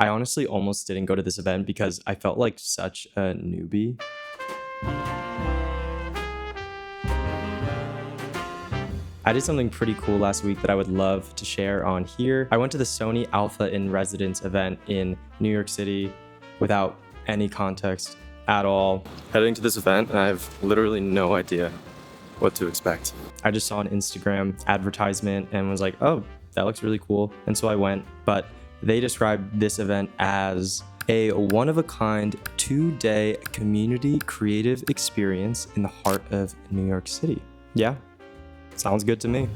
I honestly almost didn't go to this event because I felt like such a newbie. I did something pretty cool last week that I would love to share on here. I went to the Sony Alpha in Residence event in New York City without any context at all. Heading to this event, and I have literally no idea what to expect. I just saw an Instagram advertisement and was like, oh, that looks really cool. And so I went, but they described this event as a one-of-a-kind 2-day community creative experience in the heart of New York City. Yeah, sounds good to me.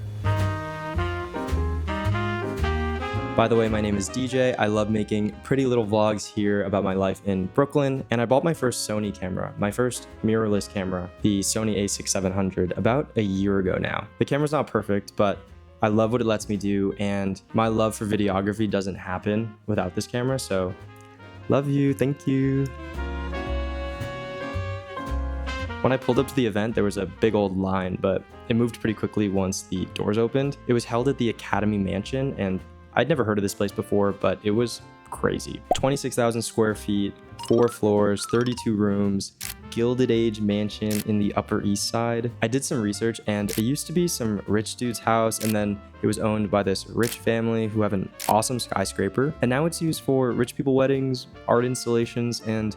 By the way, my name is DJ. I love making pretty little vlogs here about my life in Brooklyn, and I bought my first Sony camera, my first mirrorless camera, the Sony a6700, about a year ago now. The camera's not perfect, but I love what it lets me do, and my love for videography doesn't happen without this camera, so love you, thank you. When I pulled up to the event, there was a big old line, but it moved pretty quickly once the doors opened. It was held at the Academy Mansion, and I'd never heard of this place before, but it was crazy. 26,000 square feet, 4 floors, 32 rooms, Gilded Age mansion in the Upper East Side. I did some research, and it used to be some rich dude's house, and then it was owned by this rich family who have an awesome skyscraper, and now it's used for rich people weddings, art installations, and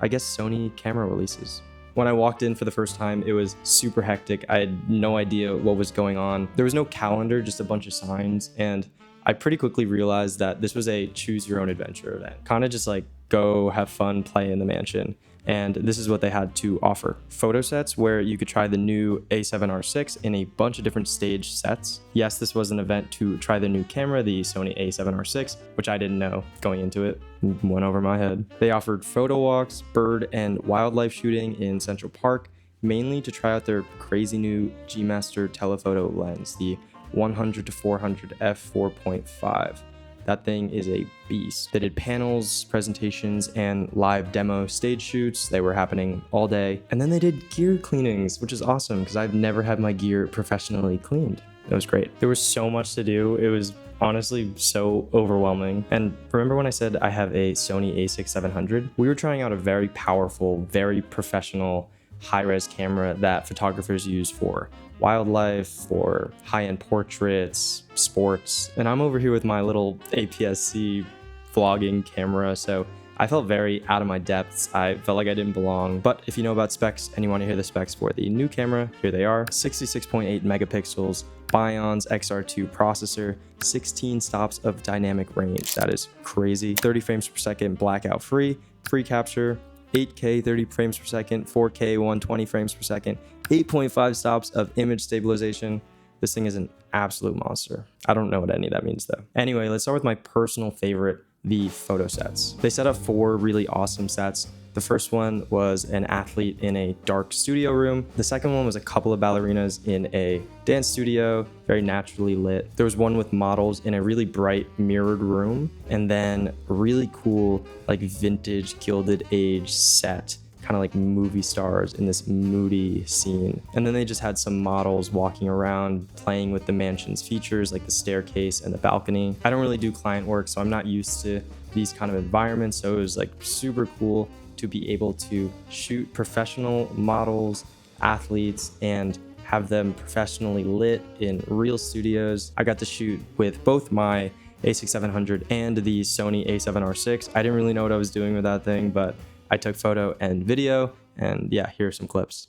I guess Sony camera releases. When I walked in for the first time, it was super hectic. I had no idea what was going on. There was no calendar, just a bunch of signs, and I pretty quickly realized that this was a choose your own adventure event. Kind of just like go have fun, play in the mansion. And this is what they had to offer. Photo sets where you could try the new A7R6 in a bunch of different stage sets. Yes, this was an event to try the new camera, the Sony A7R6, which I didn't know going into it. Went over my head. They offered photo walks, bird and wildlife shooting in Central Park, mainly to try out their crazy new G Master telephoto lens, the 100 to 400 f4.5. That thing is a beast. They did panels, presentations, and live demo stage shoots. They were happening all day. And then they did gear cleanings, which is awesome because I've never had my gear professionally cleaned. It was great. There was so much to do. It was honestly so overwhelming. And remember when I said I have a Sony a6700? We were trying out a very powerful, very professional high-res camera that photographers use for wildlife, for high-end portraits, sports, and I'm over here with my little APS-C vlogging camera, so I felt very out of my depths. I felt like I didn't belong. But if you know about specs and you want to hear the specs for the new camera, here they are. 66.8 megapixels, Bion's XR2 processor, 16 stops of dynamic range. That is crazy. 30 frames per second blackout free, free capture, 8K 30 frames per second, 4K 120 frames per second, 8.5 stops of image stabilization. This thing is an absolute monster. I don't know what any of that means though. Anyway, let's start with my personal favorite, the photo sets. They set up 4 really awesome sets. The first one was an athlete in a dark studio room. The second one was a couple of ballerinas in a dance studio, very naturally lit. There was one with models in a really bright mirrored room, and then a really cool like vintage Gilded Age set, kind of like movie stars in this moody scene. And then they just had some models walking around playing with the mansion's features like the staircase and the balcony. I don't really do client work, so I'm not used to these kind of environments, so it was like super cool to be able to shoot professional models, athletes, and have them professionally lit in real studios. I got to shoot with both my a6700 and the Sony a7R6. I didn't really know what I was doing with that thing, but I took photo and video, and yeah, here are some clips.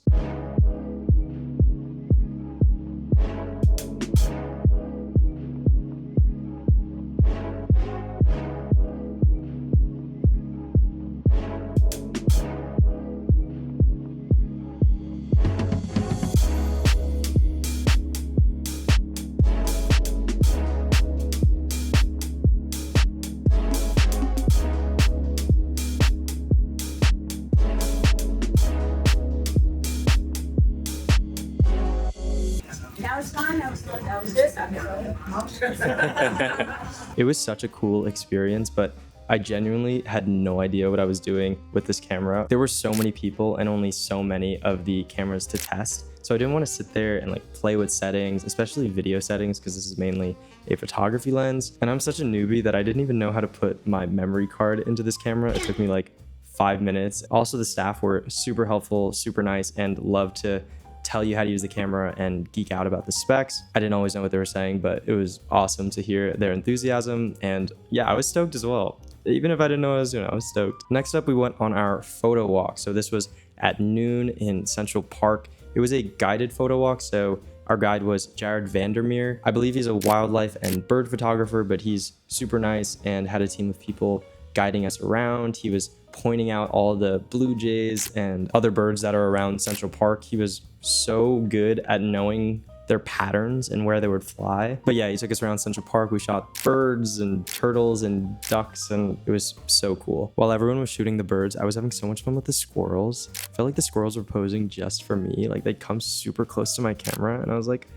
It was such a cool experience, but I genuinely had no idea what I was doing with this camera. There were so many people and only so many of the cameras to test. So I didn't want to sit there and like play with settings, especially video settings, because this is mainly a photography lens. And I'm such a newbie that I didn't even know how to put my memory card into this camera. It took me like 5 minutes. Also, the staff were super helpful, super nice, and loved to tell you how to use the camera and geek out about the specs. I didn't always know what they were saying, but it was awesome to hear their enthusiasm. And yeah, I was stoked as well. Even if I didn't know what I was doing, I was stoked. Next up, we went on our photo walk. So this was at noon in Central Park. It was a guided photo walk. So our guide was VanderMeer. I believe he's a wildlife and bird photographer, but he's super nice and had a team of people guiding us around. He was pointing out all the blue jays and other birds that are around Central Park. He was so good at knowing their patterns and where they would fly. But yeah, he took us around Central Park. We shot birds and turtles and ducks, and it was so cool. While everyone was shooting the birds, I was having so much fun with the squirrels. I felt like the squirrels were posing just for me. Like they'd come super close to my camera and I was like,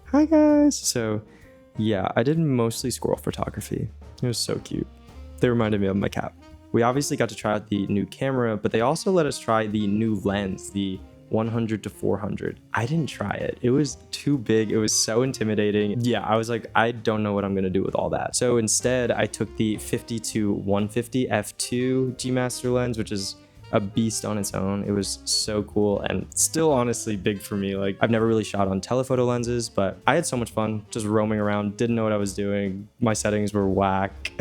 hi guys. So yeah, I did mostly squirrel photography. It was so cute. They reminded me of my cat. We obviously got to try out the new camera, but they also let us try the new lens, the 100 to 400. I didn't try it. It was too big. It was so intimidating. Yeah, I was like, I don't know what I'm gonna do with all that. So instead, I took the 50 to 150 f2 G Master lens, which is a beast on its own. It was so cool and still honestly big for me. Like I've never really shot on telephoto lenses, but I had so much fun just roaming around, didn't know what I was doing. My settings were whack.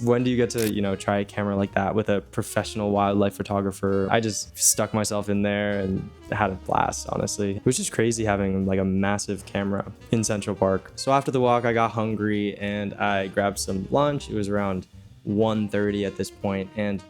When do you get to, you know, try a camera like that with a professional wildlife photographer? I just stuck myself in there and had a blast, honestly. It was just crazy having like a massive camera in Central Park. So after the walk, I got hungry and I grabbed some lunch. It was around 1:30 at this point, and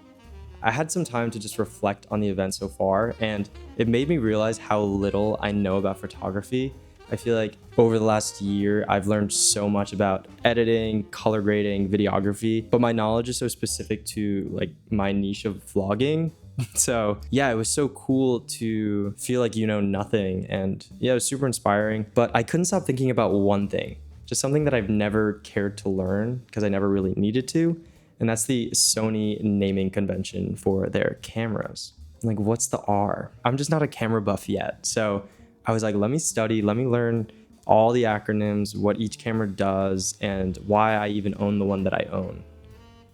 I had some time to just reflect on the event so far, and it made me realize how little I know about photography. I feel like over the last year, I've learned so much about editing, color grading, videography, but my knowledge is so specific to like my niche of vlogging. So yeah, it was so cool to feel like you know nothing, and yeah, it was super inspiring, but I couldn't stop thinking about one thing, just something that I've never cared to learn because I never really needed to. And that's the Sony naming convention for their cameras. Like, what's the R? I'm just not a camera buff yet. So I was like, let me study, let me learn all the acronyms, what each camera does, and why I even own the one that I own.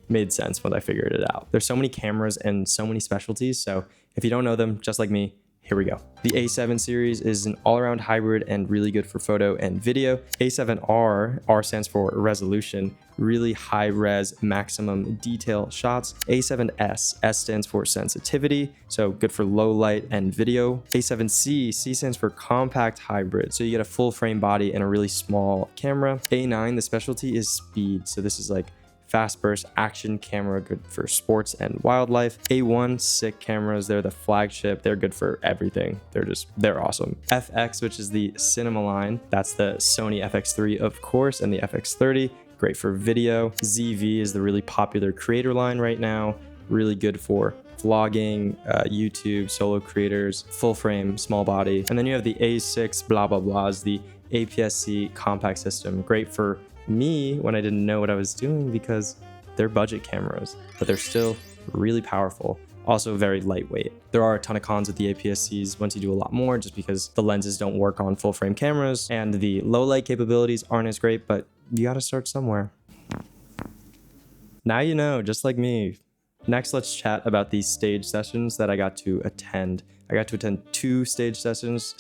Made sense when I figured it out. There's so many cameras and so many specialties. So if you don't know them, just like me, here we go. The A7 series is an all-around hybrid and really good for photo and video. A7R, R stands for resolution, really high res, maximum detail shots. A7S, S stands for sensitivity, so good for low light and video. A7C, C stands for compact hybrid, so you get a full frame body and a really small camera. A9, the specialty is speed, so this is like fast burst action camera, good for sports and wildlife. A1, sick cameras, they're the flagship, they're good for everything. They're awesome. FX, which is the cinema line, that's the Sony FX3 of course, and the FX30, great for video. ZV is the really popular creator line right now, really good for vlogging, YouTube, solo creators, full frame, small body. And then you have the A6 blah blah blah, is the APS-C compact system, great for me when I didn't know what I was doing because they're budget cameras, but they're still really powerful. Also very lightweight. There are a ton of cons with the APS-Cs once you do a lot more, just because the lenses don't work on full frame cameras and the low light capabilities aren't as great, but you gotta start somewhere. Now you know, just like me. Next, let's chat about these stage sessions that I got to attend. I got to attend 2 stage sessions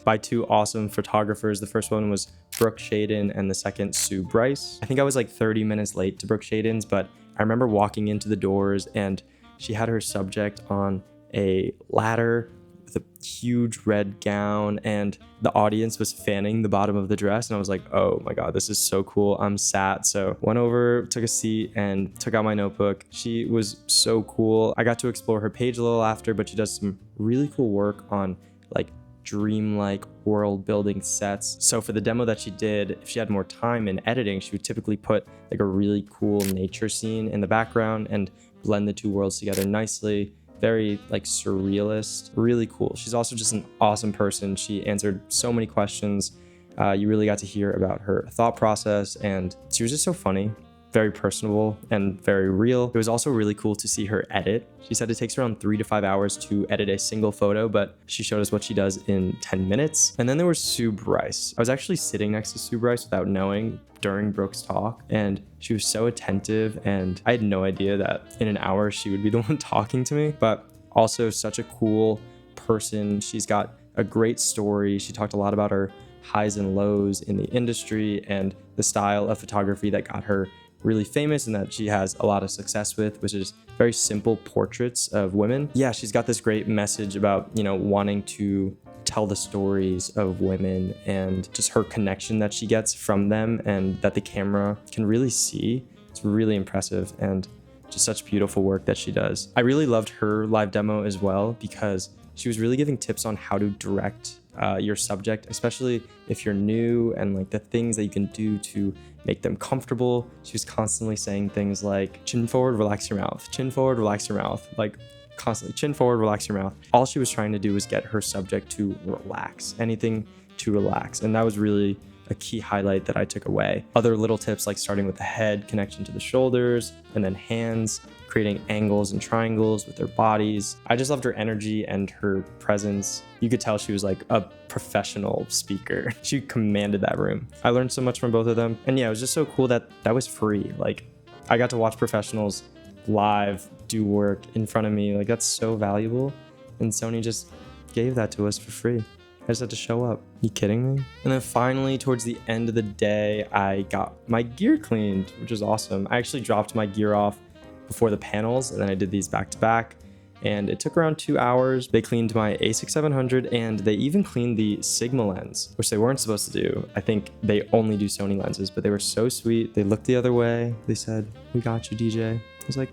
by 2 awesome photographers. The first one was Brooke Shaden and the second Bryce. I think I was like 30 minutes late to Brooke Shaden's, but I remember walking into the doors and she had her subject on a ladder with a huge red gown, and the audience was fanning the bottom of the dress, and I was like, oh my god, this is so cool. I'm sat, so went over, took a seat, and took out my notebook. She was so cool. I got to explore her page a little after, but she does some really cool work on like dreamlike world building sets. So for the demo that she did, if she had more time in editing, she would typically put like a really cool nature scene in the background and blend the 2 worlds together nicely. Very like surrealist, really cool. She's also just an awesome person. She answered so many questions. You really got to hear about her thought process, and she was just so funny. very personable and very real. It was also really cool to see her edit. She said it takes around 3 to 5 hours to edit a single photo, but she showed us what she does in 10 minutes. And then there was Bryce. I was actually sitting next to Bryce without knowing during Brooke's talk, and she was so attentive, and I had no idea that in an hour she would be the one talking to me, but also such a cool person. She's got a great story. She talked a lot about her highs and lows in the industry and the style of photography that got her really famous and that she has a lot of success with, which is very simple portraits of women. Yeah, she's got this great message about, wanting to tell the stories of women and just her connection that she gets from them and that the camera can really see. It's really impressive and just such beautiful work that she does. I really loved her live demo as well because she was really giving tips on how to direct your subject, especially if you're new, and like the things that you can do to make them comfortable. She was constantly saying things like chin forward, relax your mouth, chin forward, relax your mouth, like constantly chin forward, relax your mouth. All she was trying to do was get her subject to relax, anything to relax. And that was really a key highlight that I took away. Other little tips like starting with the head, connection to the shoulders, and then hands, creating angles and triangles with their bodies. I just loved her energy and her presence. You could tell she was like a professional speaker. She commanded that room. I learned so much from both of them. And yeah, it was just so cool that was free. Like, I got to watch professionals live do work in front of me. Like, that's so valuable. And Sony just gave that to us for free. I just had to show up. You kidding me? And then finally, towards the end of the day, I got my gear cleaned, which was awesome. I actually dropped my gear off before the panels, and then I did these back to back, and it took around 2 hours. They cleaned my A6700, and they even cleaned the Sigma lens, which they weren't supposed to do. I think they only do Sony lenses, but they were so sweet. They looked the other way. They said, "We got you, DJ." I was like,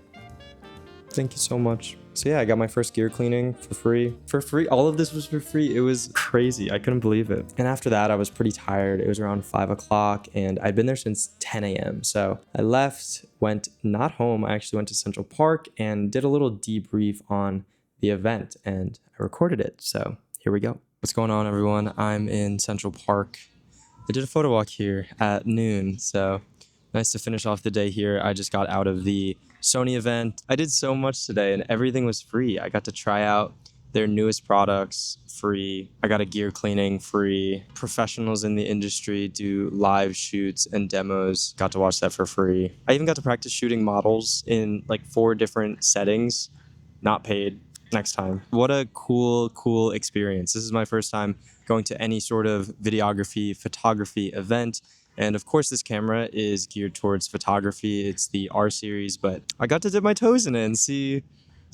thank you so much. So yeah, I got my first gear cleaning for free. All of this was for free. It was crazy. I couldn't believe it. And after that, I was pretty tired. It was around 5 o'clock and I'd been there since 10 a.m. So I left, went not home. I actually went to Central Park and did a little debrief on the event, and I recorded it. So here we go. What's going on, everyone? I'm in Central Park. I did a photo walk here at noon. So nice to finish off the day here. I just got out of the Sony event. I did so much today and everything was free. I got to try out their newest products free. I got a gear cleaning free. Professionals in the industry do live shoots and demos. Got to watch that for free. I even got to practice shooting models in like 4 different settings, not paid. Next time. What a cool experience. This is my first time going to any sort of videography, photography event. And of course, this camera is geared towards photography. It's the R series, but I got to dip my toes in it and see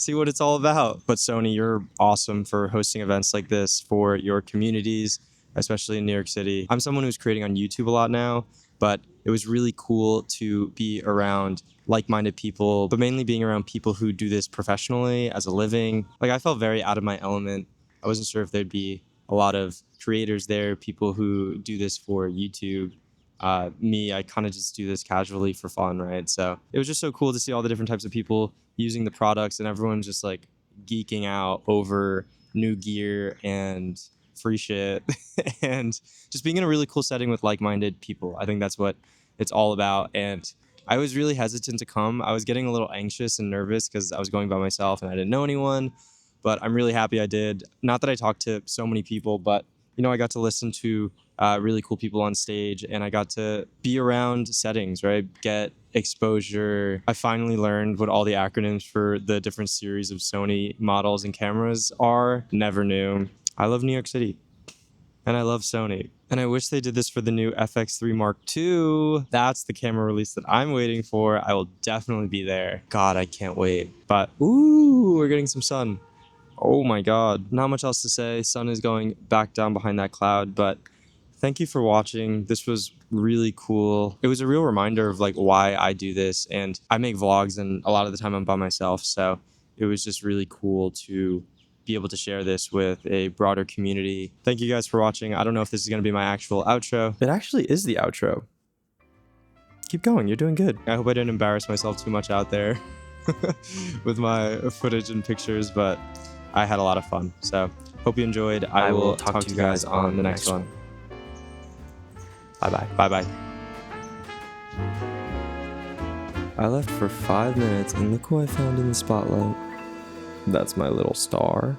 what it's all about. But Sony, you're awesome for hosting events like this for your communities, especially in New York City. I'm someone who's creating on YouTube a lot now, but it was really cool to be around like-minded people, but mainly being around people who do this professionally as a living. Like, I felt very out of my element. I wasn't sure if there'd be a lot of creators there, people who do this for YouTube. Me, I kind of just do this casually for fun, right? So it was just so cool to see all the different types of people using the products, and everyone just like geeking out over new gear and free shit and just being in a really cool setting with like-minded people. I think that's what it's all about. And I was really hesitant to come. I was getting a little anxious and nervous because I was going by myself and I didn't know anyone, but I'm really happy I did. Not that I talked to so many people, but I got to listen to really cool people on stage, and I got to be around settings, right? Get exposure. I finally learned what all the acronyms for the different series of Sony models and cameras are. Never knew. I love New York City, and I love Sony. And I wish they did this for the new FX3 Mark II. That's the camera release that I'm waiting for. I will definitely be there. God, I can't wait. But, ooh, we're getting some sun. Oh my God. Not much else to say. Sun is going back down behind that cloud, but thank you for watching. This was really cool. It was a real reminder of like why I do this, and I make vlogs and a lot of the time I'm by myself. So it was just really cool to be able to share this with a broader community. Thank you guys for watching. I don't know if this is going to be my actual outro. It actually is the outro. Keep going. You're doing good. I hope I didn't embarrass myself too much out there with my footage and pictures, but I had a lot of fun. So hope you enjoyed. I will talk to you guys on the next one. Bye-bye. Bye-bye. I left for 5 minutes and look who I found in the spotlight. That's my little star.